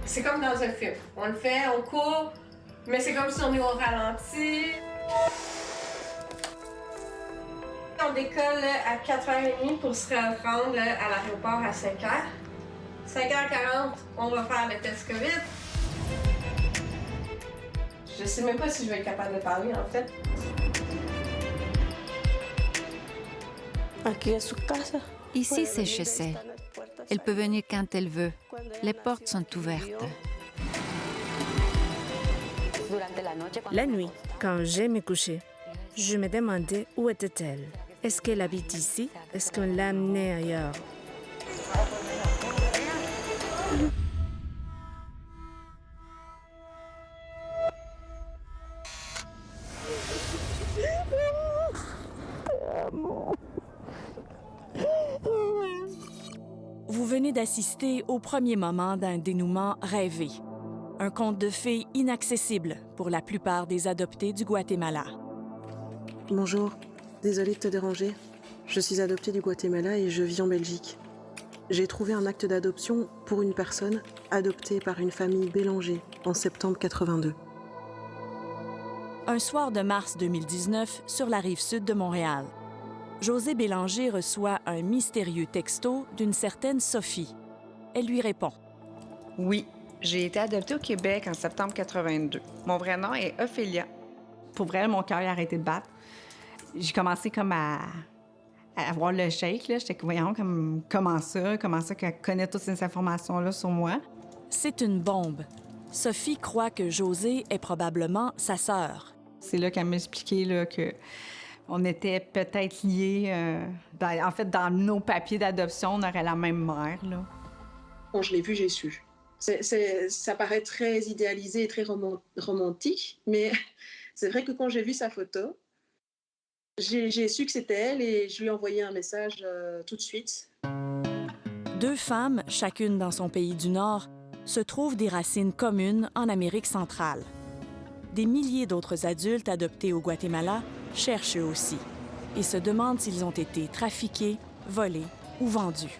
C'est comme dans un film. On le fait, on court, mais c'est comme si on est au ralenti. On décolle à 4h30 pour se rendre à l'aéroport à 5h. 5h40, on va faire le test COVID. Je sais même pas si je vais être capable de parler, en fait. Ici, c'est chez elle. Elle peut venir quand elle veut. Les portes sont ouvertes. La nuit, quand j'ai me couché, je me demandais où était-elle. Est-ce qu'elle habite ici? Est-ce qu'on l'a amenée ailleurs? Vous venez d'assister au premier moment d'un dénouement rêvé. Un conte de fées inaccessible pour la plupart des adoptés du Guatemala. Bonjour, désolée de te déranger. Je suis adoptée du Guatemala et je vis en Belgique. J'ai trouvé un acte d'adoption pour une personne adoptée par une famille Bélanger en septembre 82. Un soir de mars 2019, sur la rive sud de Montréal, José Bélanger reçoit un mystérieux texto d'une certaine Sophie. Elle lui répond. Oui, j'ai été adoptée au Québec en septembre 82. Mon vrai nom est Ophélia. Pour vrai, mon cœur a arrêté de battre. J'ai commencé comme à voir le shake, là. J'étais comme, voyons, comment ça qu'elle connaît toutes ces informations-là sur moi. C'est une bombe. Sophie croit que José est probablement sa sœur. C'est là qu'elle m'a expliqué là, que on était peut-être liés. En fait, dans nos papiers d'adoption, on aurait la même mère, là. Quand je l'ai vu, j'ai su. Ça paraît très idéalisé et très romantique, mais c'est vrai que quand j'ai vu sa photo, j'ai su que c'était elle et je lui ai envoyé un message tout de suite. Deux femmes, chacune dans son pays du Nord, se trouvent des racines communes en Amérique centrale. Des milliers d'autres adultes adoptés au Guatemala cherchent eux aussi et se demandent s'ils ont été trafiqués, volés ou vendus.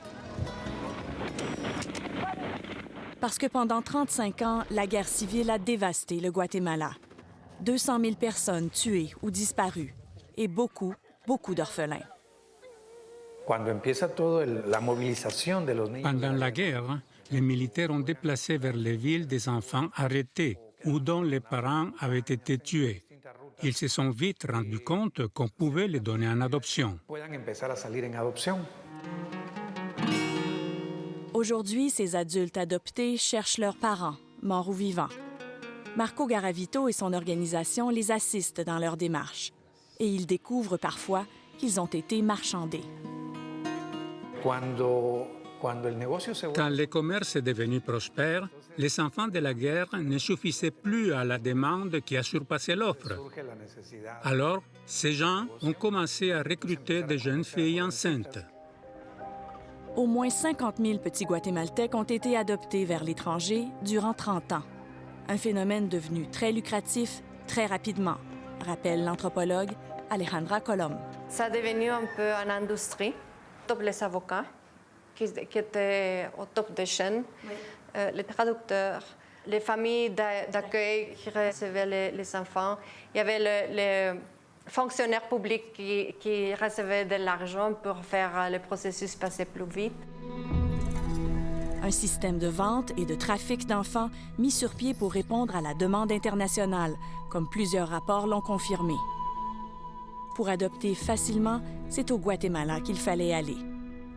Parce que pendant 35 ans, la guerre civile a dévasté le Guatemala. 200 000 personnes tuées ou disparues et beaucoup d'orphelins. Pendant la guerre, les militaires ont déplacé vers les villes des enfants arrêtés ou dont les parents avaient été tués. Ils se sont vite rendus compte qu'on pouvait les donner en adoption. Aujourd'hui, ces adultes adoptés cherchent leurs parents, morts ou vivants. Marco Garavito et son organisation les assistent dans leur démarche. Et ils découvrent parfois qu'ils ont été marchandés. Quand le commerce est devenu prospère, les enfants de la guerre ne suffisaient plus à la demande qui a surpassé l'offre. Alors, ces gens ont commencé à recruter des jeunes filles enceintes. Au moins 50 000 petits Guatémaltèques ont été adoptés vers l'étranger durant 30 ans. Un phénomène devenu très lucratif très rapidement, rappelle l'anthropologue Alejandra Colom. Ça a devenu un peu une industrie, top les avocats, qui étaient au top des chaînes, les traducteurs, les familles d'accueil qui recevaient les enfants. Il y avait les fonctionnaires publics qui recevaient de l'argent pour faire le processus passer plus vite. Un système de vente et de trafic d'enfants mis sur pied pour répondre à la demande internationale, comme plusieurs rapports l'ont confirmé. Pour adopter facilement, c'est au Guatemala qu'il fallait aller,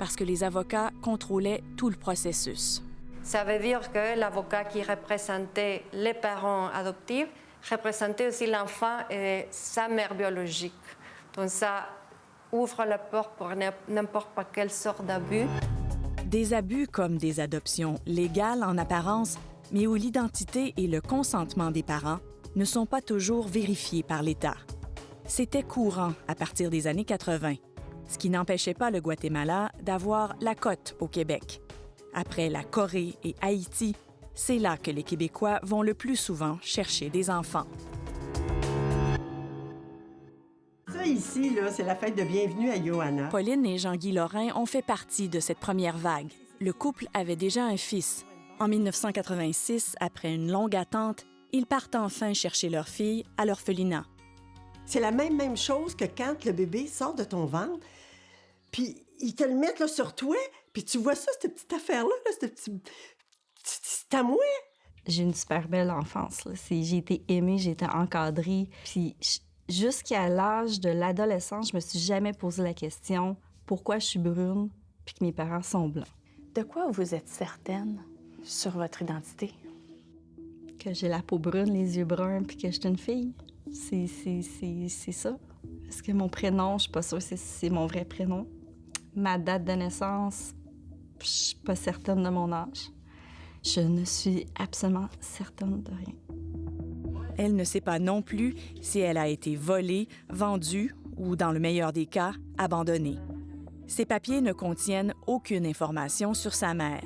parce que les avocats contrôlaient tout le processus. Ça veut dire que l'avocat qui représentait les parents adoptifs représentait aussi l'enfant et sa mère biologique. Donc ça ouvre la porte pour n'importe quelle sorte d'abus. Des abus comme des adoptions légales en apparence, mais où l'identité et le consentement des parents ne sont pas toujours vérifiés par l'État. C'était courant à partir des années 80, ce qui n'empêchait pas le Guatemala d'avoir la cote au Québec. Après la Corée et Haïti, c'est là que les Québécois vont le plus souvent chercher des enfants. Ça ici, là, c'est la fête de bienvenue à Johanna. Pauline et Jean-Guy Lorrain ont fait partie de cette première vague. Le couple avait déjà un fils. En 1986, après une longue attente, ils partent enfin chercher leur fille à l'orphelinat. C'est la même chose que quand le bébé sort de ton ventre, puis ils te le mettent là, sur toi, puis tu vois ça, cette petite affaire-là, là, cette petite... C'est à moi! J'ai une super belle enfance. J'ai été aimée, j'ai été encadrée. Puis jusqu'à l'âge de l'adolescence, je me suis jamais posé la question pourquoi je suis brune puis que mes parents sont blancs. De quoi vous êtes certaine sur votre identité? Que j'ai la peau brune, les yeux bruns, puis que je suis une fille. C'est ça. Parce que mon prénom, je suis pas sûre que c'est mon vrai prénom. Ma date de naissance, je suis pas certaine de mon âge. Je ne suis absolument certaine de rien. Elle ne sait pas non plus si elle a été volée, vendue ou, dans le meilleur des cas, abandonnée. Ses papiers ne contiennent aucune information sur sa mère.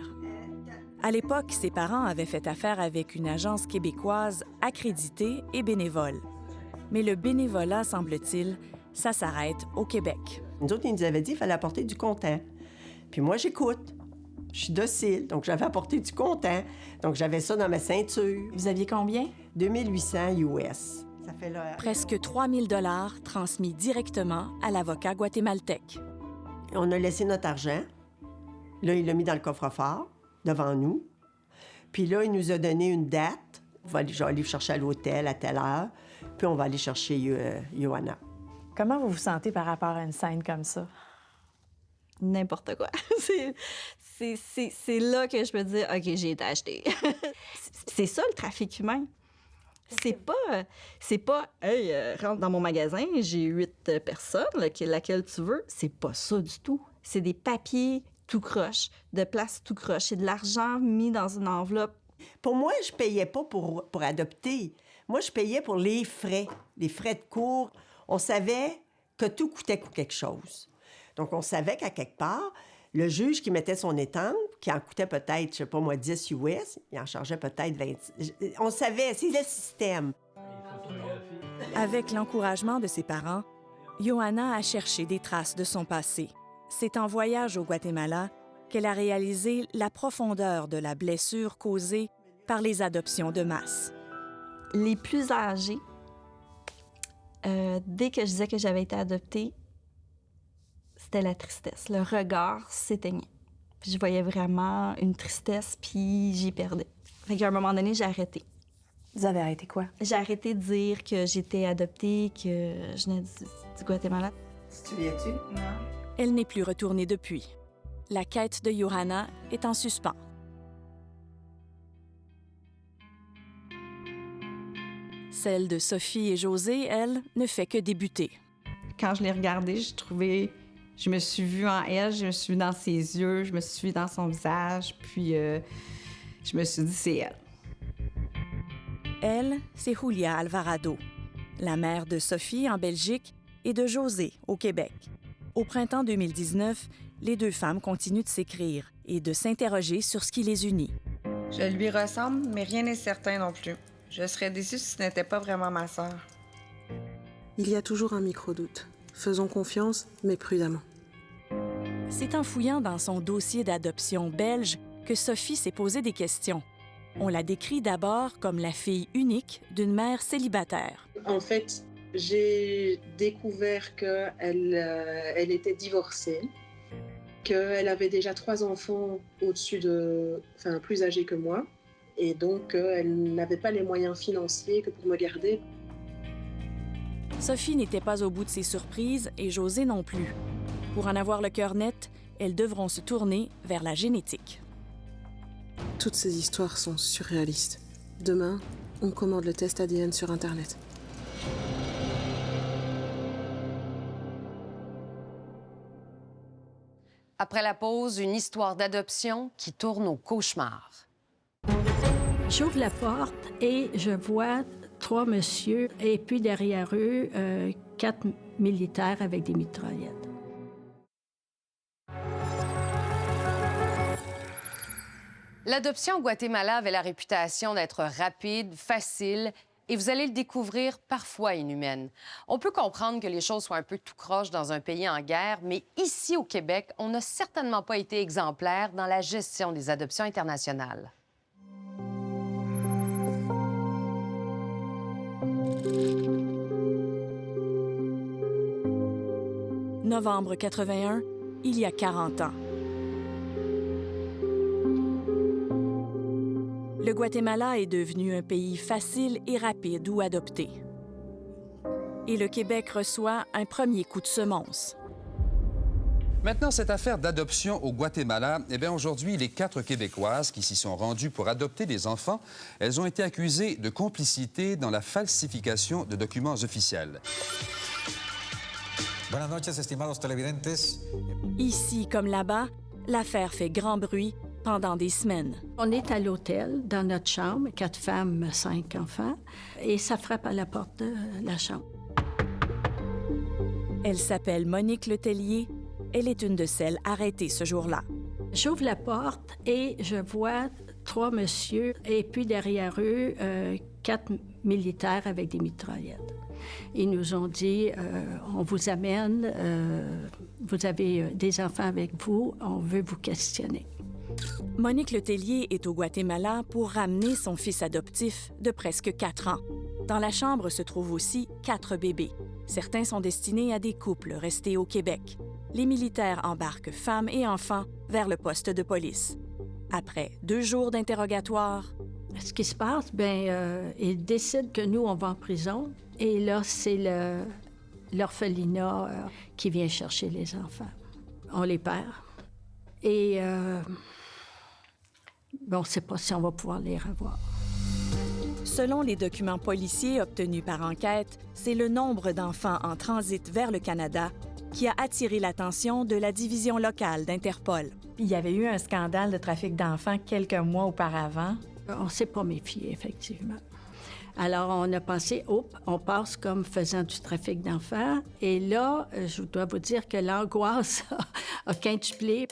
À l'époque, ses parents avaient fait affaire avec une agence québécoise accréditée et bénévole. Mais le bénévolat, semble-t-il, ça s'arrête au Québec. Nous autres, ils nous avaient dit qu'il fallait apporter du comptant. Puis moi, j'écoute. Je suis docile, donc j'avais apporté du comptant. Donc j'avais ça dans ma ceinture. Vous aviez combien? 2800 US. Ça fait là... Presque 3 000 $ transmis directement à l'avocat guatémaltèque. On a laissé notre argent. Là, il l'a mis dans le coffre-fort, devant nous. Puis là, il nous a donné une date. Je vais aller chercher à l'hôtel à telle heure. Puis on va aller chercher Johanna. Comment vous vous sentez par rapport à une scène comme ça? N'importe quoi. C'est là que je me dis, OK, j'ai été achetée. C'est ça, le trafic humain. C'est pas hey, rentre dans mon magasin, j'ai 8 personnes, laquelle tu veux. C'est pas ça du tout. C'est des papiers tout croche, de place tout croche. C'est de l'argent mis dans une enveloppe. Pour moi, je payais pas pour adopter. Moi, je payais pour les frais de cours. On savait que tout coûtait quelque chose. Donc, on savait qu'à quelque part, le juge qui mettait son étampe, qui en coûtait peut-être, je sais pas moi, 10 US, il en chargeait peut-être 20. On savait, c'est le système. Avec l'encouragement de ses parents, Johanna a cherché des traces de son passé. C'est en voyage au Guatemala qu'elle a réalisé la profondeur de la blessure causée par les adoptions de masse. Les plus âgés, dès que je disais que j'avais été adoptée, c'était la tristesse. Le regard s'éteignait. Puis je voyais vraiment une tristesse, puis j'y perdais. Fait qu'à un moment donné, j'ai arrêté. Vous avez arrêté quoi? J'ai arrêté de dire que j'étais adoptée, que je venais du Guatemala. Tu te souviens-tu? Non. Elle n'est plus retournée depuis. La quête de Johanna est en suspens. Celle de Sophie et José, elle, ne fait que débuter. Quand je l'ai regardée, je me suis vue en elle, je me suis vue dans ses yeux, je me suis vue dans son visage, puis je me suis dit, c'est elle. Elle, c'est Julia Alvarado, la mère de Sophie en Belgique et de José au Québec. Au printemps 2019, les deux femmes continuent de s'écrire et de s'interroger sur ce qui les unit. Je lui ressemble, mais rien n'est certain non plus. Je serais déçue si ce n'était pas vraiment ma sœur. Il y a toujours un micro-doute. Faisons confiance, mais prudemment. C'est en fouillant dans son dossier d'adoption belge que Sophie s'est posé des questions. On la décrit d'abord comme la fille unique d'une mère célibataire. En fait, j'ai découvert qu'elle était divorcée, qu'elle avait déjà 3 enfants plus âgés que moi, et donc elle n'avait pas les moyens financiers que pour me garder. Sophie n'était pas au bout de ses surprises et José non plus. Pour en avoir le cœur net, elles devront se tourner vers la génétique. Toutes ces histoires sont surréalistes. Demain, on commande le test ADN sur Internet. Après la pause, une histoire d'adoption qui tourne au cauchemar. J'ouvre la porte et je vois 3 messieurs et puis derrière eux, 4 militaires avec des mitraillettes. L'adoption au Guatemala avait la réputation d'être rapide, facile et vous allez le découvrir, parfois inhumaine. On peut comprendre que les choses soient un peu tout croche dans un pays en guerre, mais ici au Québec, on n'a certainement pas été exemplaire dans la gestion des adoptions internationales. Novembre 81, il y a 40 ans. Le Guatemala est devenu un pays facile et rapide où adopter. Et le Québec reçoit un premier coup de semonce. Maintenant, cette affaire d'adoption au Guatemala, eh bien, aujourd'hui, les 4 Québécoises qui s'y sont rendues pour adopter des enfants, elles ont été accusées de complicité dans la falsification de documents officiels. Buenas noches, estimados televidentes. Ici comme là-bas, l'affaire fait grand bruit pendant des semaines. On est à l'hôtel, dans notre chambre, 4 femmes, 5 enfants, et ça frappe à la porte de la chambre. Elle s'appelle Monique Letellier. Elle est une de celles arrêtées ce jour-là. J'ouvre la porte et je vois 3 messieurs et puis derrière eux, 4 militaires avec des mitraillettes. Ils nous ont dit, on vous amène, vous avez des enfants avec vous, on veut vous questionner. Monique Letellier est au Guatemala pour ramener son fils adoptif de presque 4 ans. Dans la chambre se trouvent aussi 4 bébés. Certains sont destinés à des couples restés au Québec. Les militaires embarquent femmes et enfants vers le poste de police. Après 2 jours d'interrogatoire... Ce qui se passe, ils décident que nous, on va en prison. Et là, c'est l'orphelinat qui vient chercher les enfants. On les perd. Et on ne sait pas si on va pouvoir les revoir. Selon les documents policiers obtenus par enquête, c'est le nombre d'enfants en transit vers le Canada qui a attiré l'attention de la division locale d'Interpol. Il y avait eu un scandale de trafic d'enfants quelques mois auparavant. On ne s'est pas méfié, effectivement. Alors, on a pensé, on passe comme faisant du trafic d'enfants. Et là, je dois vous dire que l'angoisse a quintuplé.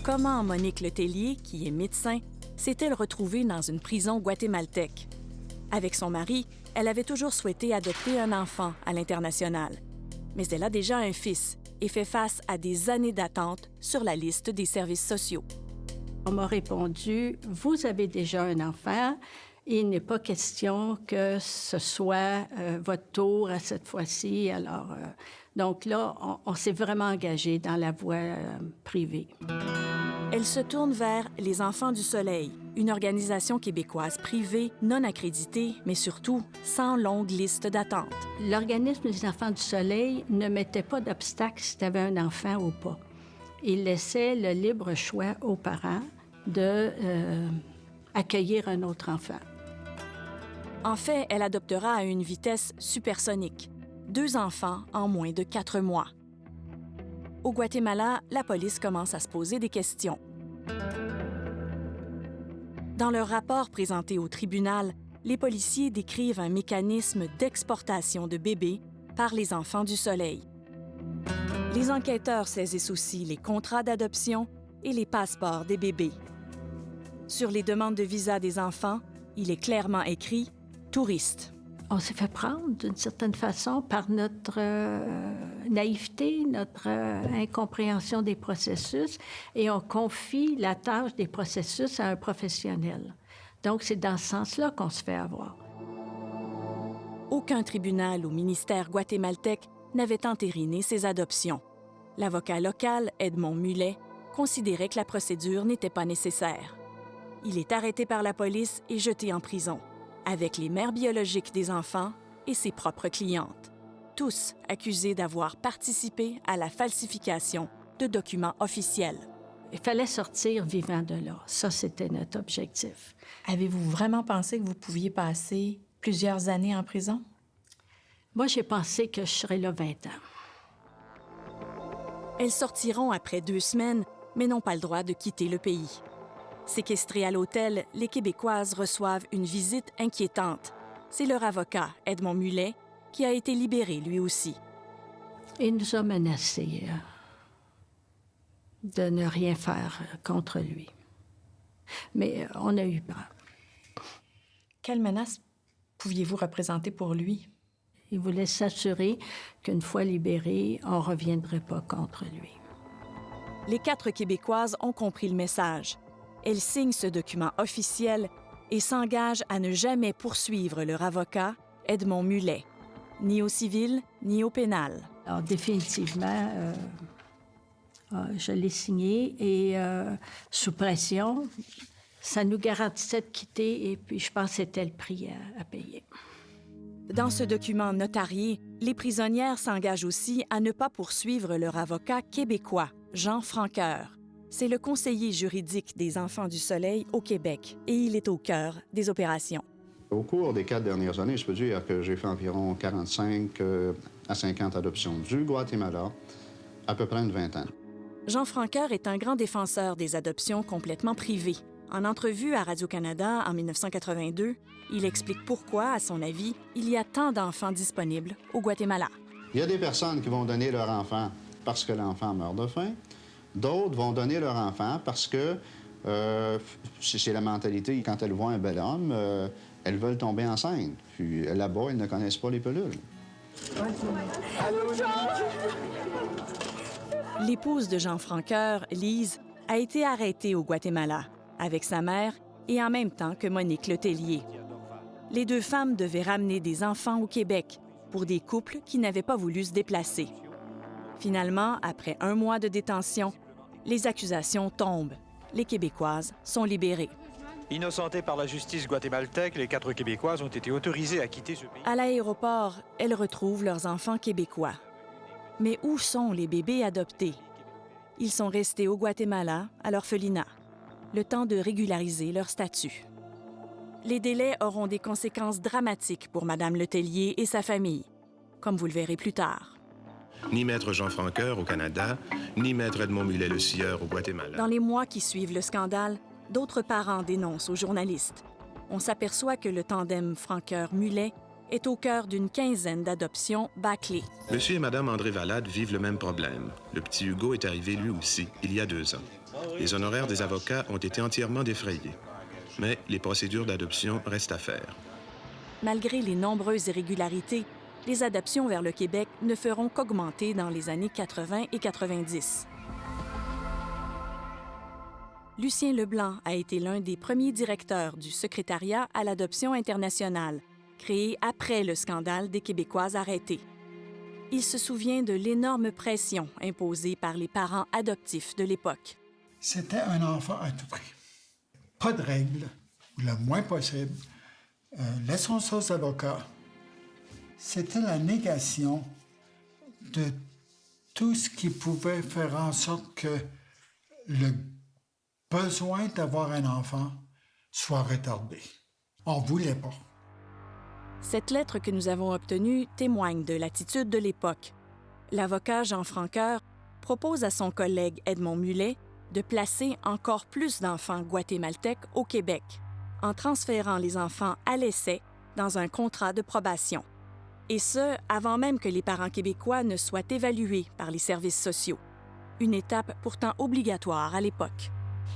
Comment Monique Letellier, qui est médecin, s'est-elle retrouvée dans une prison guatémaltèque? Avec son mari, elle avait toujours souhaité adopter un enfant à l'international. Mais elle a déjà un fils et fait face à des années d'attente sur la liste des services sociaux. On m'a répondu, vous avez déjà un enfant, et il n'est pas question que ce soit votre tour à cette fois-ci. Alors, donc là, on s'est vraiment engagé dans la voie privée. Elle se tourne vers Les Enfants du Soleil, une organisation québécoise privée, non accréditée, mais surtout sans longue liste d'attente. L'organisme des Enfants du Soleil ne mettait pas d'obstacle si tu avais un enfant ou pas. Il laissait le libre choix aux parents d'accueillir un autre enfant. En fait, elle adoptera à une vitesse supersonique. 2 enfants en moins de 4 mois. Au Guatemala, la police commence à se poser des questions. Dans leur rapport présenté au tribunal, les policiers décrivent un mécanisme d'exportation de bébés par les Enfants du Soleil. Les enquêteurs saisissent aussi les contrats d'adoption et les passeports des bébés. Sur les demandes de visa des enfants, il est clairement écrit « touriste ». On s'est fait prendre d'une certaine façon par notre naïveté, notre incompréhension des processus, et on confie la tâche des processus à un professionnel. Donc, c'est dans ce sens-là qu'on se fait avoir. Aucun tribunal ou ministère guatémaltèque n'avait entériné ces adoptions. L'avocat local, Edmond Mulet, considérait que la procédure n'était pas nécessaire. Il est arrêté par la police et jeté en prison, avec les mères biologiques des enfants et ses propres clientes, tous accusés d'avoir participé à la falsification de documents officiels. Il fallait sortir vivant de là. Ça, c'était notre objectif. Avez-vous vraiment pensé que vous pouviez passer plusieurs années en prison? Moi, j'ai pensé que je serais là 20 ans. Elles sortiront après 2 semaines, mais n'ont pas le droit de quitter le pays. Séquestrées à l'hôtel, les Québécoises reçoivent une visite inquiétante. C'est leur avocat, Edmond Mulet, qui a été libéré lui aussi. Il nous a menacés de ne rien faire contre lui. Mais on a eu peur. Quelle menace pouviez-vous représenter pour lui? Il voulait s'assurer qu'une fois libéré, on ne reviendrait pas contre lui. Les 4 Québécoises ont compris le message. Elles signent ce document officiel et s'engagent à ne jamais poursuivre leur avocat, Edmond Mulet, ni au civil ni au pénal. Alors, définitivement, je l'ai signé et sous pression, ça nous garantissait de quitter et puis je pense que c'était le prix à payer. Dans ce document notarié, les prisonnières s'engagent aussi à ne pas poursuivre leur avocat québécois, Jean Franqueur. C'est le conseiller juridique des Enfants du Soleil au Québec et il est au cœur des opérations. Au cours des 4 dernières années, je peux dire que j'ai fait environ 45 à 50 adoptions du Guatemala, à peu près une vingtaine. Jean Franqueur est un grand défenseur des adoptions complètement privées. En entrevue à Radio-Canada en 1982, il explique pourquoi, à son avis, il y a tant d'enfants disponibles au Guatemala. Il y a des personnes qui vont donner leur enfant parce que l'enfant meurt de faim. D'autres vont donner leur enfant parce que c'est la mentalité, quand elles voient un bel homme, elles veulent tomber enceintes. Puis là-bas, elles ne connaissent pas les pilules. L'épouse de Jean Franqueur, Lise, a été arrêtée au Guatemala avec sa mère et en même temps que Monique Letellier. Les deux femmes devaient ramener des enfants au Québec pour des couples qui n'avaient pas voulu se déplacer. Finalement, après 1 mois de détention, les accusations tombent. Les Québécoises sont libérées. Innocentées par la justice guatémaltèque, les 4 Québécoises ont été autorisées à quitter ce pays. À l'aéroport, elles retrouvent leurs enfants québécois. Mais où sont les bébés adoptés? Ils sont restés au Guatemala, à l'orphelinat, le temps de régulariser leur statut. Les délais auront des conséquences dramatiques pour Mme Letellier et sa famille, comme vous le verrez plus tard. Ni Maître Jean Franqueur au Canada, ni Maître Edmond Mulet le sieur au Guatemala. Dans les mois qui suivent le scandale, d'autres parents dénoncent aux journalistes. On s'aperçoit que le tandem Franqueur-Mulet est au cœur d'une quinzaine d'adoptions bâclées. Monsieur et Madame André Valade vivent le même problème. Le petit Hugo est arrivé lui aussi, il y a 2 ans. Les honoraires des avocats ont été entièrement défrayés. Mais les procédures d'adoption restent à faire. Malgré les nombreuses irrégularités, les adoptions vers le Québec ne feront qu'augmenter dans les années 80 et 90. Lucien Leblanc a été l'un des premiers directeurs du secrétariat à l'adoption internationale, créé après le scandale des Québécoises arrêtées. Il se souvient de l'énorme pression imposée par les parents adoptifs de l'époque. C'était un enfant à tout prix. Pas de règles, le moins possible. Laissons ça aux avocats. C'était la négation de tout ce qui pouvait faire en sorte que le besoin d'avoir un enfant soit retardé. On ne voulait pas. Cette lettre que nous avons obtenue témoigne de l'attitude de l'époque. L'avocat Jean Franqueur propose à son collègue Edmond Mulet de placer encore plus d'enfants guatémaltèques au Québec, en transférant les enfants à l'essai dans un contrat de probation. Et ce, avant même que les parents québécois ne soient évalués par les services sociaux. Une étape pourtant obligatoire à l'époque.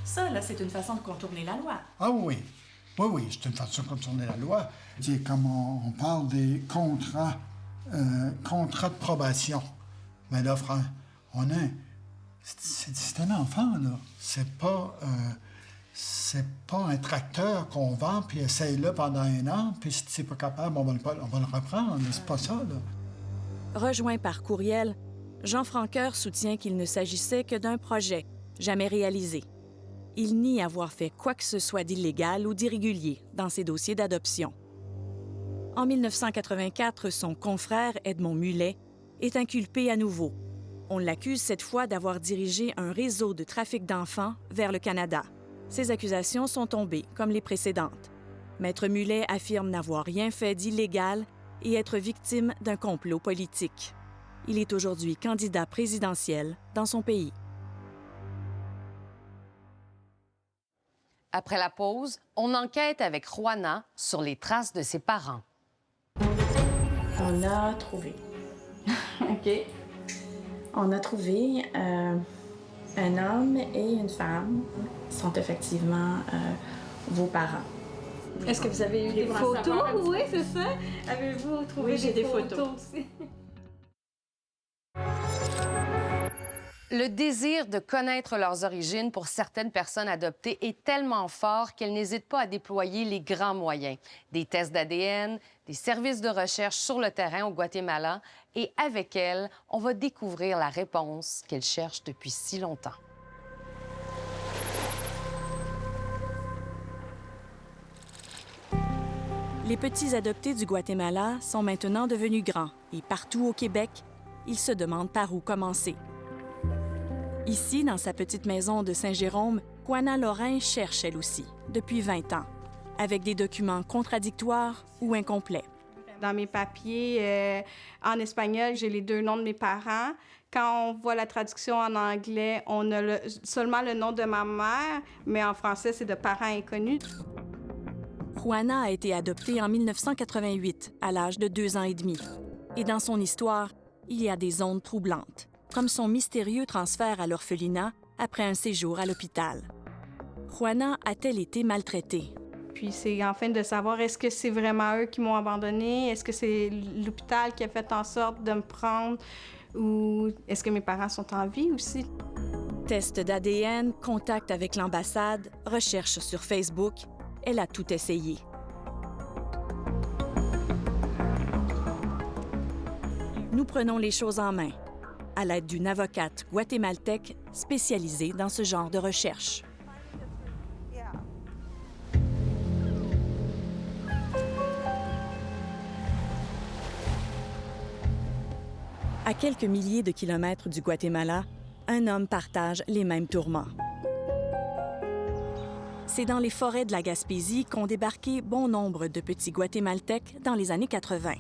Ça, là, c'est une façon de contourner la loi. Ah oui. Oui, c'est une façon de contourner la loi. C'est comme on parle des contrats de probation. Mais là, on a... C'est un enfant, là. C'est pas un tracteur qu'on vend, puis essaye-le pendant 1 an, puis si c'est pas capable, on va le reprendre. C'est pas ça, là. Rejoint par courriel, Jean Franqueur soutient qu'il ne s'agissait que d'un projet, jamais réalisé. Il nie avoir fait quoi que ce soit d'illégal ou d'irrégulier dans ses dossiers d'adoption. En 1984, son confrère Edmond Mulet est inculpé à nouveau. On l'accuse cette fois d'avoir dirigé un réseau de trafic d'enfants vers le Canada. Ces accusations sont tombées, comme les précédentes. Maître Mulet affirme n'avoir rien fait d'illégal et être victime d'un complot politique. Il est aujourd'hui candidat présidentiel dans son pays. Après la pause, on enquête avec Juana sur les traces de ses parents. On a trouvé. OK. On a trouvé un homme et une femme qui sont effectivement vos parents. Est-ce que vous avez eu des photos? Oui, c'est ça. Avez-vous trouvé j'ai des des photos aussi? Le désir de connaître leurs origines pour certaines personnes adoptées est tellement fort qu'elles n'hésitent pas à déployer les grands moyens. Des tests d'ADN, des services de recherche sur le terrain au Guatemala. Et avec elles, on va découvrir la réponse qu'elles cherchent depuis si longtemps. Les petits adoptés du Guatemala sont maintenant devenus grands et partout au Québec, ils se demandent par où commencer. Ici, dans sa petite maison de Saint-Jérôme, Juana Lorrain cherche elle aussi, depuis 20 ans, avec des documents contradictoires ou incomplets. Dans mes papiers, en espagnol, j'ai les 2 noms de mes parents. Quand on voit la traduction en anglais, on a seulement le nom de ma mère, mais en français, c'est de parents inconnus. Juana a été adoptée en 1988, à l'âge de 2 ans et demi. Et dans son histoire, il y a des zones troublantes, comme son mystérieux transfert à l'orphelinat après un séjour à l'hôpital. Juana a-t-elle été maltraitée? Puis c'est enfin de savoir, est-ce que c'est vraiment eux qui m'ont abandonnée? Est-ce que c'est l'hôpital qui a fait en sorte de me prendre? Ou est-ce que mes parents sont en vie aussi? Test d'ADN, contact avec l'ambassade, recherche sur Facebook, elle a tout essayé. Nous prenons les choses en main, à l'aide d'une avocate guatémaltèque spécialisée dans ce genre de recherche. À quelques milliers de kilomètres du Guatemala, un homme partage les mêmes tourments. C'est dans les forêts de la Gaspésie qu'ont débarqué bon nombre de petits Guatémaltèques dans les années 80.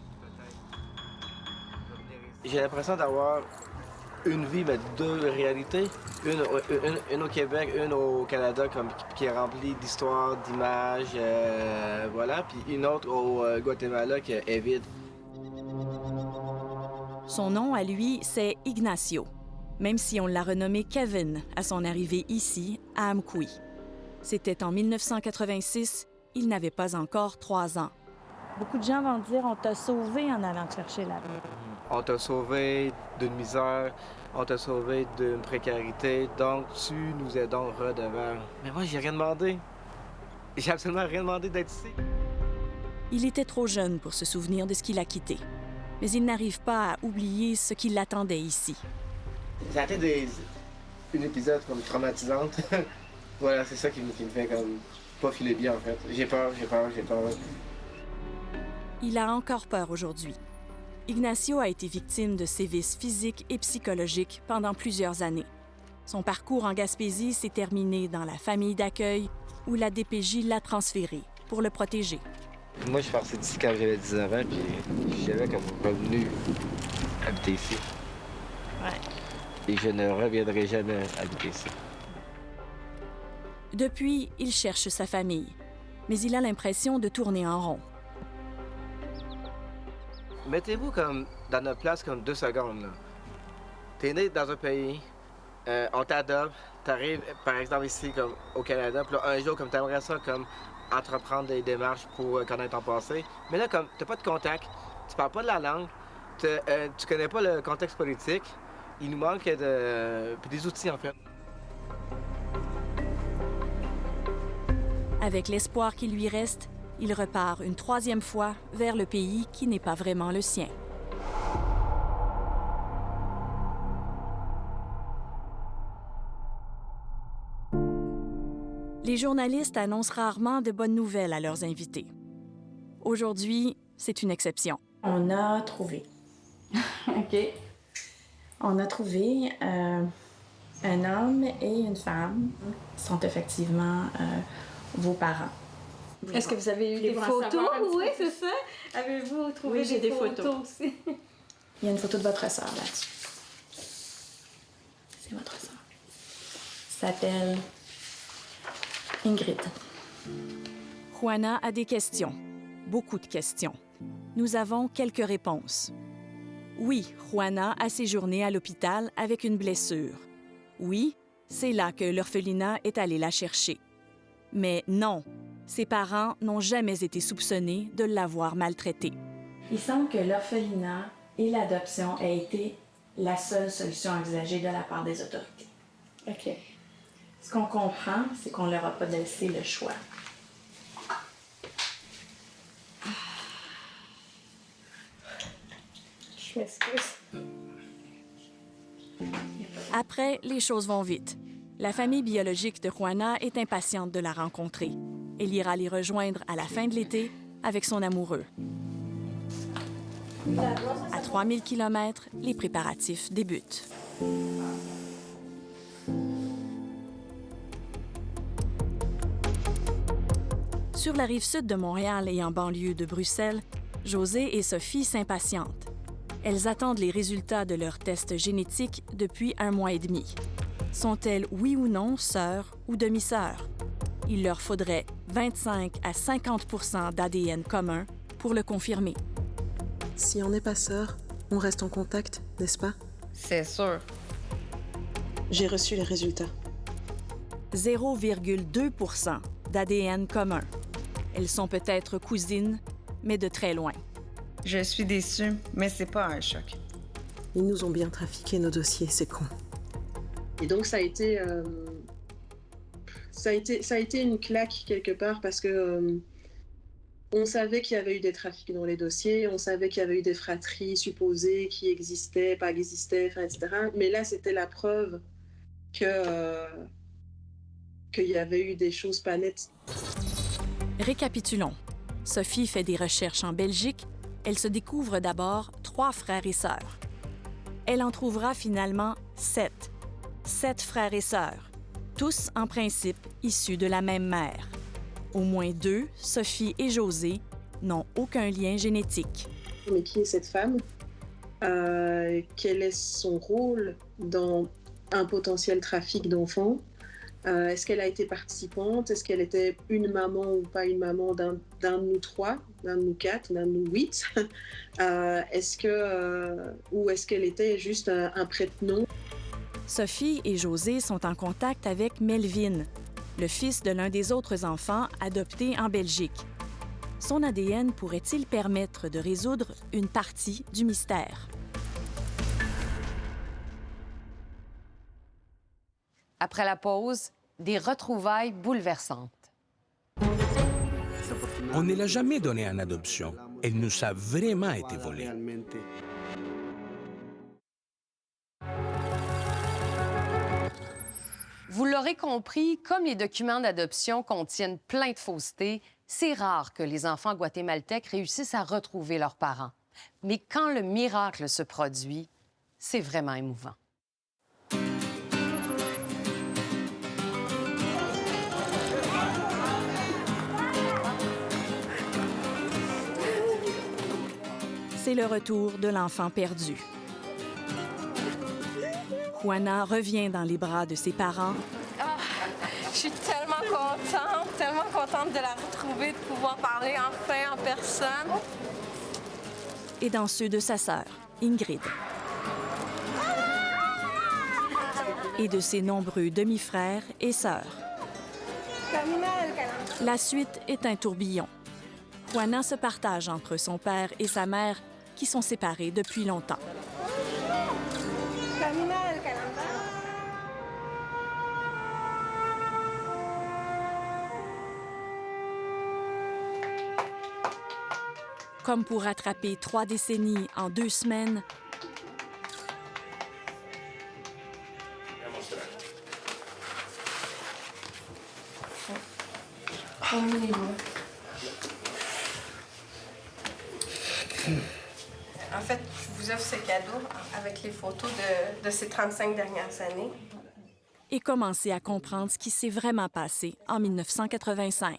J'ai l'impression d'avoir une vie, mais 2 réalités. Une au Québec, une au Canada, qui est remplie d'histoires, d'images, voilà. Puis une autre au Guatemala qui est vide. Son nom, à lui, c'est Ignacio, même si on l'a renommé Kevin à son arrivée ici, à Amqui. C'était en 1986, il n'avait pas encore 3 ans. Beaucoup de gens vont dire « on t'a sauvé en allant te chercher là-bas ». On t'a sauvé d'une misère, on t'a sauvé d'une précarité, donc tu nous es donc redevant. Mais moi, j'ai rien demandé. J'ai absolument rien demandé d'être ici. Il était trop jeune pour se souvenir de ce qu'il a quitté, mais il n'arrive pas à oublier ce qui l'attendait ici. Ça a été un épisode comme traumatisante. Voilà, c'est ça qui me fait comme pas filer bien, en fait. J'ai peur. Il a encore peur aujourd'hui. Ignacio a été victime de sévices physiques et psychologiques pendant plusieurs années. Son parcours en Gaspésie s'est terminé dans la famille d'accueil où la DPJ l'a transféré pour le protéger. Moi, je suis parti d'ici quand j'avais 19 ans, puis j'avais comme revenu habiter ici. Ouais. Et je ne reviendrai jamais habiter ici. Depuis, il cherche sa famille, mais il a l'impression de tourner en rond. Mettez-vous comme dans notre place comme 2 secondes. Là. T'es né dans un pays, on t'adopte, t'arrives par exemple ici comme au Canada, puis là, un jour comme t'aimerais ça comme entreprendre des démarches pour connaître ton passé. Mais là comme t'as pas de contact, tu parles pas de la langue, tu connais pas le contexte politique, il nous manque des outils en fait. Avec l'espoir qui lui reste, il repart une 3e fois vers le pays qui n'est pas vraiment le sien. Les journalistes annoncent rarement de bonnes nouvelles à leurs invités. Aujourd'hui, c'est une exception. On a trouvé. OK. On a trouvé un homme et une femme qui sont effectivement vos parents. Est-ce que vous avez eu des photos? Oui, c'est ça. Avez-vous trouvé des photos aussi? Il y a une photo de votre sœur là-dessus. C'est votre sœur. Elle s'appelle Ingrid. Juana a des questions, beaucoup de questions. Nous avons quelques réponses. Oui, Juana a séjourné à l'hôpital avec une blessure. Oui, c'est là que l'orphelinat est allé la chercher. Mais non, ses parents n'ont jamais été soupçonnés de l'avoir maltraitée. Il semble que l'orphelinat et l'adoption aient été la seule solution envisagée de la part des autorités. OK. Ce qu'on comprend, c'est qu'on leur a pas laissé le choix. Je m'excuse. Après, les choses vont vite. La famille biologique de Juana est impatiente de la rencontrer. Elle ira les rejoindre à la fin de l'été avec son amoureux. À 3000 km, les préparatifs débutent. Sur la rive sud de Montréal et en banlieue de Bruxelles, José et Sophie s'impatientent. Elles attendent les résultats de leur test génétique depuis 1 mois et demi. Sont-elles, oui ou non, sœurs ou demi-sœurs? Il leur faudrait 25 à 50 % d'ADN commun pour le confirmer. Si on n'est pas sœurs, on reste en contact, n'est-ce pas? C'est sûr. J'ai reçu les résultats. 0,2 % d'ADN commun. Elles sont peut-être cousines, mais de très loin. Je suis déçue, mais c'est pas un choc. Ils nous ont bien trafiqué nos dossiers, c'est con. Et donc ça a été une claque quelque part parce que on savait qu'il y avait eu des trafics dans les dossiers, on savait qu'il y avait eu des fratries supposées qui existaient, pas existaient, etc. Mais là, c'était la preuve qu'il y avait eu des choses pas nettes. Récapitulons. Sophie fait des recherches en Belgique. Elle se découvre d'abord 3 frères et sœurs. Elle en trouvera finalement 7. 7 frères et sœurs, tous en principe issus de la même mère. Au moins 2, Sophie et José, n'ont aucun lien génétique. Mais qui est cette femme? Quel est son rôle dans un potentiel trafic d'enfants? Est-ce qu'elle a été participante? Est-ce qu'elle était une maman ou pas une maman d'un de nous 3, d'un de nous 4, d'un de nous 8? Ou est-ce qu'elle était juste un prête-nom? Sophie et José sont en contact avec Melvin, le fils de l'un des autres enfants adoptés en Belgique. Son ADN pourrait-il permettre de résoudre une partie du mystère? Après la pause, des retrouvailles bouleversantes. On ne l'a jamais donnée en adoption. Elle nous a vraiment été volée. Vous l'aurez compris, comme les documents d'adoption contiennent plein de faussetés, c'est rare que les enfants guatémaltèques réussissent à retrouver leurs parents. Mais quand le miracle se produit, c'est vraiment émouvant. C'est le retour de l'enfant perdu. Juana revient dans les bras de ses parents. Ah, je suis tellement contente de la retrouver, de pouvoir parler enfin en personne. Et dans ceux de sa sœur, Ingrid. Et de ses nombreux demi-frères et sœurs. La suite est un tourbillon. Juana se partage entre son père et sa mère, qui sont séparés depuis longtemps. Comme pour rattraper 3 décennies en 2 semaines, En fait, je vous offre ce cadeau avec les photos de ces 35 dernières années. et commencer à comprendre ce qui s'est vraiment passé en 1985.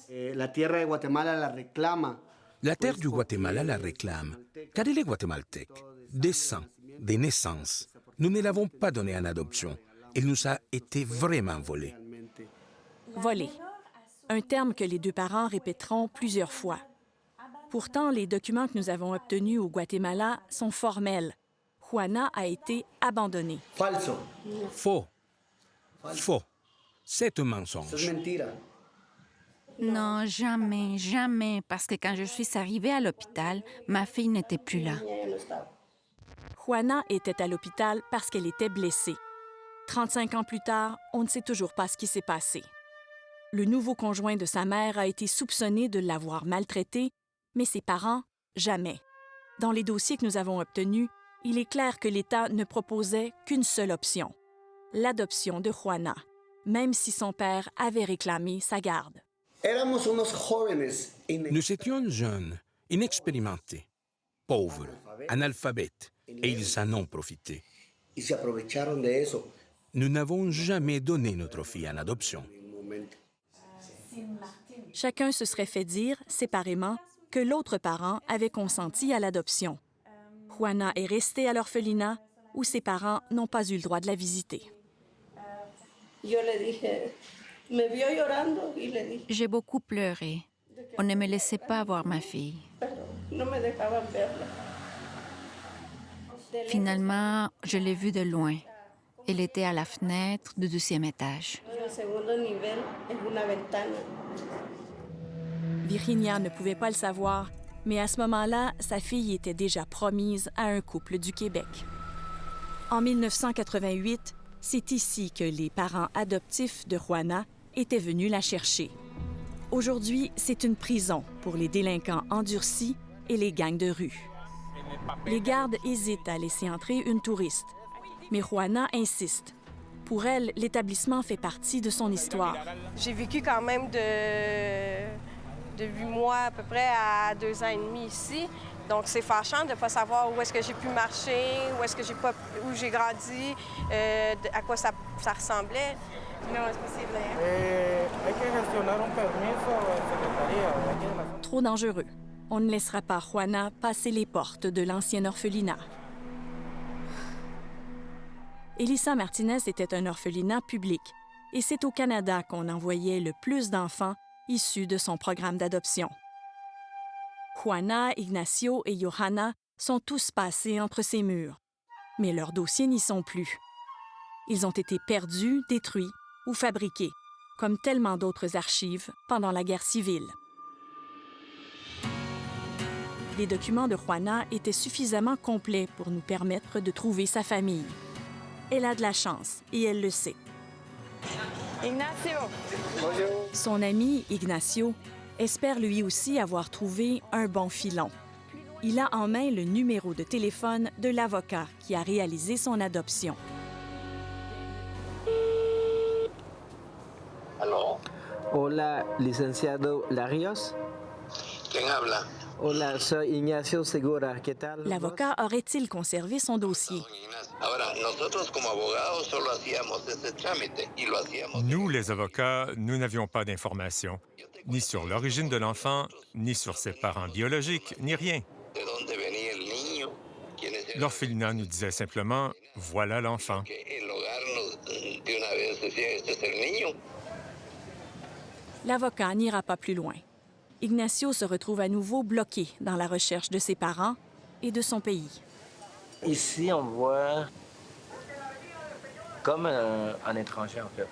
La tierra de Guatemala la reclama. La terre du Guatemala la réclame, car elle est guatémaltèque. Des sangs, des naissances. Nous ne l'avons pas donnée en adoption. Elle nous a été vraiment volée. Volée. Un terme que les 2 parents répéteront plusieurs fois. Pourtant, les documents que nous avons obtenus au Guatemala sont formels. Juana a été abandonnée. Falso. Faux. Faux. C'est un mensonge. Non, jamais, jamais, parce que quand je suis arrivée à l'hôpital, ma fille n'était plus là. Juana était à l'hôpital parce qu'elle était blessée. 35 ans plus tard, on ne sait toujours pas ce qui s'est passé. Le nouveau conjoint de sa mère a été soupçonné de l'avoir maltraitée, mais ses parents, jamais. Dans les dossiers que nous avons obtenus, il est clair que l'État ne proposait qu'une seule option, l'adoption de Juana, même si son père avait réclamé sa garde. Nous étions jeunes, inexpérimentés, pauvres, analphabètes, et ils en ont profité. Nous n'avons jamais donné notre fille en adoption. Chacun se serait fait dire, séparément, que l'autre parent avait consenti à l'adoption. Juana est restée à l'orphelinat où ses parents n'ont pas eu le droit de la visiter. J'ai beaucoup pleuré. On ne me laissait pas voir ma fille. Finalement, je l'ai vue de loin. Elle était à la fenêtre du 12e étage. Virginia ne pouvait pas le savoir, mais à ce moment-là, sa fille était déjà promise à un couple du Québec. En 1988, c'est ici que les parents adoptifs de Juana étaient venus la chercher. Aujourd'hui, c'est une prison pour les délinquants endurcis et les gangs de rue. Les gardes hésitent à laisser entrer une touriste, mais Juana insiste. Pour elle, l'établissement fait partie de son histoire. J'ai vécu quand même de 8 mois à peu près à 2 ans et demi ici. Donc, c'est fâchant de ne pas savoir où est-ce que j'ai pu marcher, où j'ai grandi, à quoi ça ressemblait. Trop dangereux. On ne laissera pas Juana passer les portes de l'ancien orphelinat. Elisa Martinez était un orphelinat public et c'est au Canada qu'on envoyait le plus d'enfants issus de son programme d'adoption. Juana, Ignacio et Johanna sont tous passés entre ces murs, mais leurs dossiers n'y sont plus. Ils ont été perdus, détruits ou fabriqués, comme tellement d'autres archives pendant la guerre civile. Les documents de Juana étaient suffisamment complets pour nous permettre de trouver sa famille. Elle a de la chance et elle le sait. Ignacio! Bonjour. Son ami, Ignacio, espère lui aussi avoir trouvé un bon filon. Il a en main le numéro de téléphone de l'avocat qui a réalisé son adoption. Allô? Hola, licenciado Larios. ¿Quién habla? Hola, soy Ignacio Segura. ¿Qué tal? L'avocat aurait-il conservé son dossier? Nous, les avocats, nous n'avions pas d'informations, ni sur l'origine de l'enfant, ni sur ses parents biologiques, ni rien. L'orphelinat nous disait simplement « Voilà l'enfant ». L'avocat n'ira pas plus loin. Ignacio se retrouve à nouveau bloqué dans la recherche de ses parents et de son pays. Ici, on voit comme un étranger, en fait.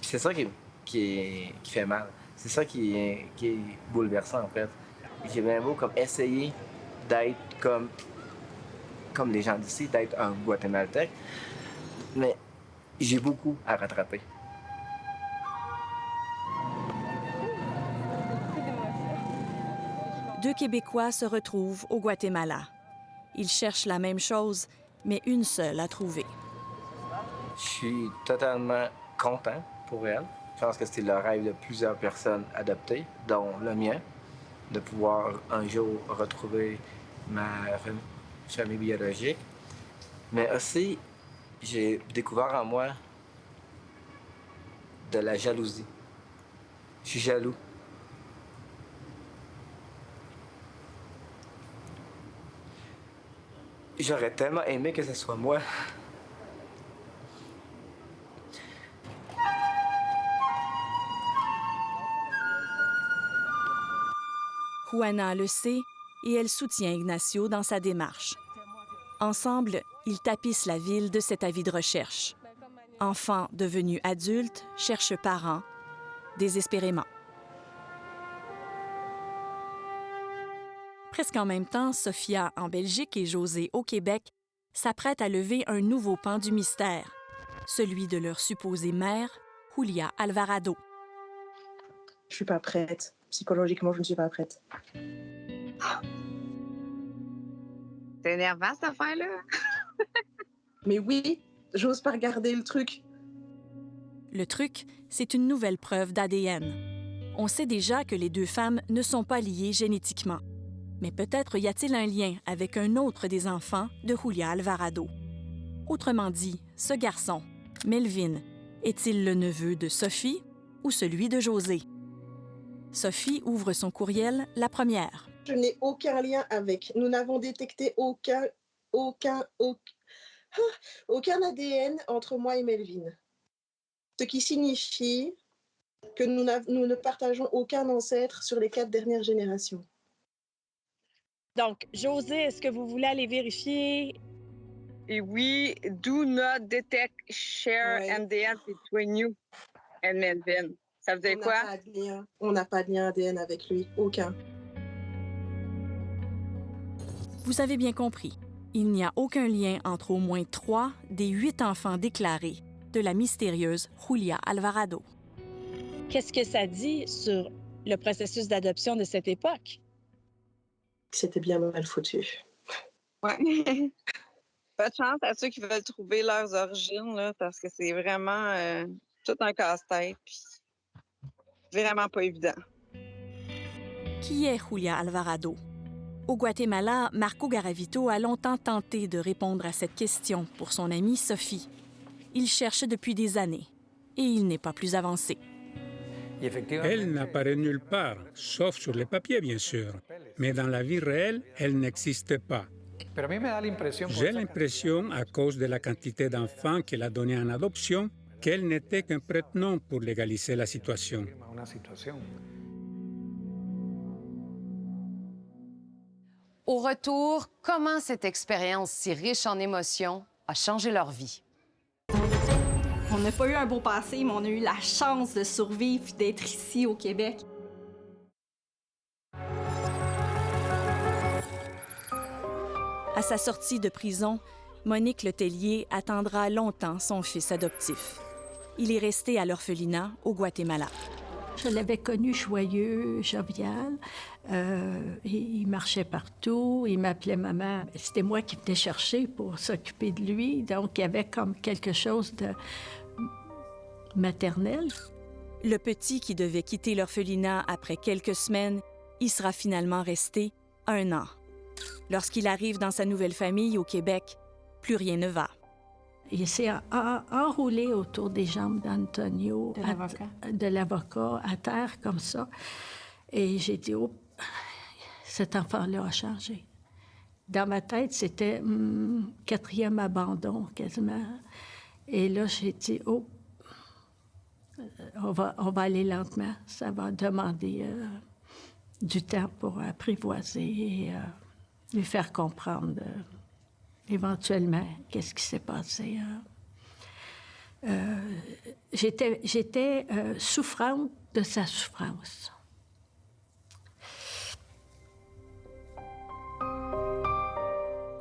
C'est ça qui fait mal. C'est ça qui est bouleversant, en fait. J'ai bien beau comme essayer d'être comme les gens d'ici, d'être un Guatémaltèque, mais j'ai beaucoup à rattraper. Deux Québécois se retrouvent au Guatemala. Ils cherchent la même chose, mais une seule à trouver. Je suis totalement content pour elle. Je pense que c'est le rêve de plusieurs personnes adoptées, dont le mien, de pouvoir un jour retrouver ma famille biologique. Mais aussi, j'ai découvert en moi de la jalousie. Je suis jaloux. J'aurais tellement aimé que ce soit moi. Juana le sait et elle soutient Ignacio dans sa démarche. Ensemble, ils tapissent la ville de cet avis de recherche. Enfants devenus adultes cherchent parents, désespérément. Presque en même temps, Sophia en Belgique et José au Québec s'apprêtent à lever un nouveau pan du mystère, celui de leur supposée mère, Julia Alvarado. Je suis pas prête. Psychologiquement, je ne suis pas prête. C'est énervant, cette affaire-là. Mais oui, j'ose pas regarder le truc. Le truc, c'est une nouvelle preuve d'ADN. On sait déjà que les deux femmes ne sont pas liées génétiquement. Mais peut-être y a-t-il un lien avec un autre des enfants de Julia Alvarado. Autrement dit, ce garçon, Melvin, est-il le neveu de Sophie ou celui de José? Sophie ouvre son courriel la première. Je n'ai aucun lien avec. Nous n'avons détecté aucun ADN entre moi et Melvin. Ce qui signifie que nous ne partageons aucun ancêtre sur les 4 dernières générations. Donc, José, est-ce que vous voulez aller vérifier? Et oui, do not detect share ADN between you and Melvin. Ça veut dire quoi? On n'a pas de lien ADN avec lui, aucun. Vous avez bien compris, il n'y a aucun lien entre au moins 3 des 8 enfants déclarés de la mystérieuse Julia Alvarado. Qu'est-ce que ça dit sur le processus d'adoption de cette époque? C'était bien mal foutu. Ouais. Pas de chance à ceux qui veulent trouver leurs origines, là, parce que c'est vraiment tout un casse-tête, puis vraiment pas évident. Qui est Julia Alvarado? Au Guatemala, Marco Garavito a longtemps tenté de répondre à cette question pour son amie Sophie. Il cherche depuis des années et il n'est pas plus avancé. Elle n'apparaît nulle part, sauf sur les papiers, bien sûr. Mais dans la vie réelle, elle n'existe pas. J'ai l'impression, à cause de la quantité d'enfants qu'elle a donnés en adoption, qu'elle n'était qu'un prête-nom pour légaliser la situation. Au retour, comment cette expérience si riche en émotions a changé leur vie? On n'a pas eu un beau passé, mais on a eu la chance de survivre et d'être ici au Québec. À sa sortie de prison, Monique Letellier attendra longtemps son fils adoptif. Il est resté à l'orphelinat au Guatemala. Je l'avais connu joyeux, jovial. Il marchait partout, il m'appelait maman. C'était moi qui venais chercher pour s'occuper de lui. Donc, il y avait comme quelque chose de maternel. Le petit qui devait quitter l'orphelinat après quelques semaines y sera finalement resté 1 an. Lorsqu'il arrive dans sa nouvelle famille au Québec, plus rien ne va. Il s'est enroulé autour des jambes d'Antonio, de l'avocat, à terre comme ça. Et j'ai dit, oh, cet enfant-là a changé. Dans ma tête, c'était 4e abandon, quasiment. Et là, j'ai dit, oh, on va aller lentement. Ça va demander du temps pour apprivoiser et lui faire comprendre éventuellement qu'est-ce qui s'est passé. J'étais souffrante de sa souffrance.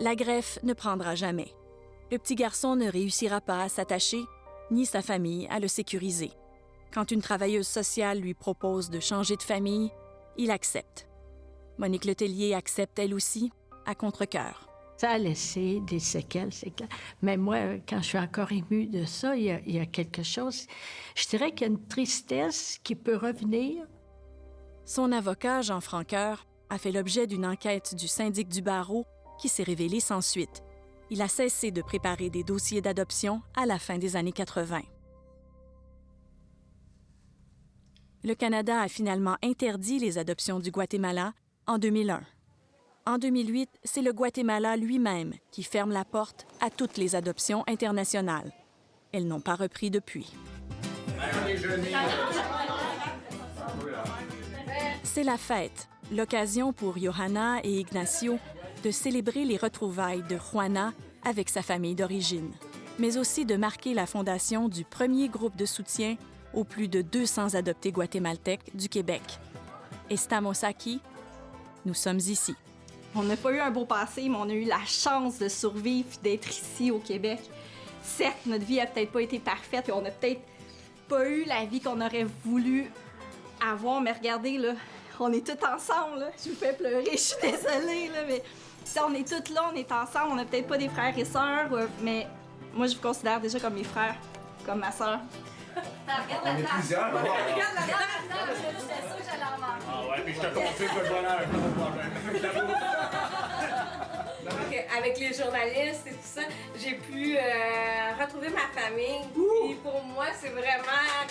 La greffe ne prendra jamais. Le petit garçon ne réussira pas à s'attacher, ni sa famille à le sécuriser. Quand une travailleuse sociale lui propose de changer de famille, il accepte. Monique Letellier accepte elle aussi, à contre-cœur. Ça a laissé des séquelles, c'est clair. Mais moi, quand je suis encore émue de ça, il y a quelque chose... Je dirais qu'il y a une tristesse qui peut revenir. Son avocat, Jean Franqueur, a fait l'objet d'une enquête du syndic du barreau qui s'est révélée sans suite. Il a cessé de préparer des dossiers d'adoption à la fin des années 80. Le Canada a finalement interdit les adoptions du Guatemala en 2001. En 2008, c'est le Guatemala lui-même qui ferme la porte à toutes les adoptions internationales. Elles n'ont pas repris depuis. C'est la fête, l'occasion pour Johanna et Ignacio de célébrer les retrouvailles de Juana avec sa famille d'origine, mais aussi de marquer la fondation du premier groupe de soutien aux plus de 200 adoptés guatémaltèques du Québec. Estamos aquí, nous sommes ici. On n'a pas eu un beau passé, mais on a eu la chance de survivre et d'être ici au Québec. Certes, notre vie a peut-être pas été parfaite, puis on a peut-être pas eu la vie qu'on aurait voulu avoir, mais regardez, là, on est tous ensemble, là. Je vous fais pleurer, je suis désolée, là, mais si on est tous là, on est ensemble, on n'a peut-être pas des frères et sœurs, mais moi, je vous considère déjà comme mes frères, comme ma sœur. On est plusieurs. Regarde la dame, j'étais sûre que j'allais en manquer. Ah ouais, puis je te confirme que le bonheur, pas de problème. Donc, avec les journalistes et tout ça, j'ai pu retrouver ma famille. Puis pour moi, c'est vraiment